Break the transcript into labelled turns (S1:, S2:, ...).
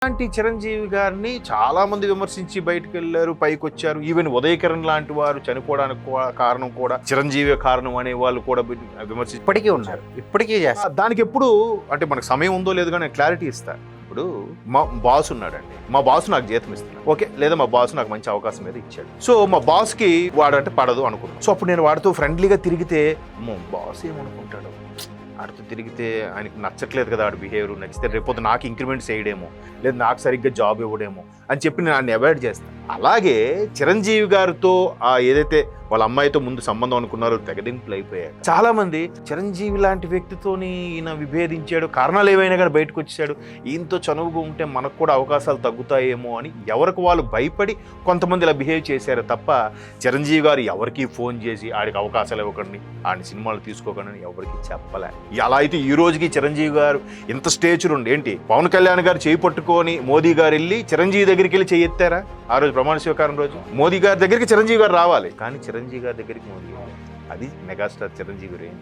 S1: అలాంటి చిరంజీవి గారిని చాలా మంది విమర్శించి బయటకు వెళ్ళారు, పైకి వచ్చారు. ఈవెన్ ఉదయకిరణ్ లాంటి వారు చనిపోవడానికి కారణం కూడా చిరంజీవి కారణం అనే వాళ్ళు కూడా విమర్శించి
S2: ఇప్పటికీ ఉన్నారు, ఇప్పటికీ చేస్తారు.
S1: దానికి ఎప్పుడు అంటే మనకు సమయం ఉందో లేదో కానీ క్లారిటీ ఇస్తాను. ఇప్పుడు మా బాస్ ఉన్నాడండి, మా బాస్ నాకు జీతం ఇస్తున్నాడు, ఓకే, లేదా మా బాస్ నాకు మంచి అవకాశం మీద ఇచ్చాడు. సో మా బాస్కి వాడంటే పడదు అనుకున్నాను. సో అప్పుడు నేను వాడితో ఫ్రెండ్లీగా తిరిగితే బాస్ ఏమనుకుంటాడు, ఆడితో తిరిగితే ఆయనకి నచ్చట్లేదు కదా, ఆడు బిహేవియర్ నచ్చితే రేపు నాకు ఇంక్రిమెంట్స్ వేయడేమో, లేదా నాకు సరిగ్గా జాబ్ ఇవ్వడేమో అని చెప్పి నేను ఆయన్ని అవాయిడ్ చేస్తాను. అలాగే చిరంజీవి గారితో ఏదైతే వాళ్ళ అమ్మాయితో ముందు సంబంధం అనుకున్నారో తెగదింపులు అయిపోయాయి. చాలా మంది చిరంజీవి లాంటి వ్యక్తితోని ఈయన విభేదించాడు, కారణాలు ఏవైనా కానీ బయటకు వచ్చాడు, ఈయనతో చనువుగా ఉంటే మనకు కూడా అవకాశాలు తగ్గుతాయేమో అని ఎవరికి వాళ్ళు భయపడి కొంతమంది ఇలా బిహేవ్ చేశారు తప్ప చిరంజీవి గారు ఎవరికి ఫోన్ చేసి ఆడికి అవకాశాలు ఇవ్వకండి, ఆడి సినిమాలు తీసుకోకండి అని ఎవరికి చెప్పలే. అలా అయితే ఈ రోజుకి చిరంజీవి గారు ఇంత స్టేచర్ ఉండి ఏంటి, పవన్ కళ్యాణ్ గారు చేయి పట్టుకొని మోదీ గారు వెళ్ళి చిరంజీవి దగ్గరికి వెళ్ళి చేయెత్తారా? ఆ రోజు ప్రమాణ స్వీకారం రోజు మోదీ గారి దగ్గరికి చిరంజీవి గారు రావాలి, కానీ చిరంజీవి గారి దగ్గరికి మోదీ, అది మెగాస్టార్ చిరంజీవి రేంజ్.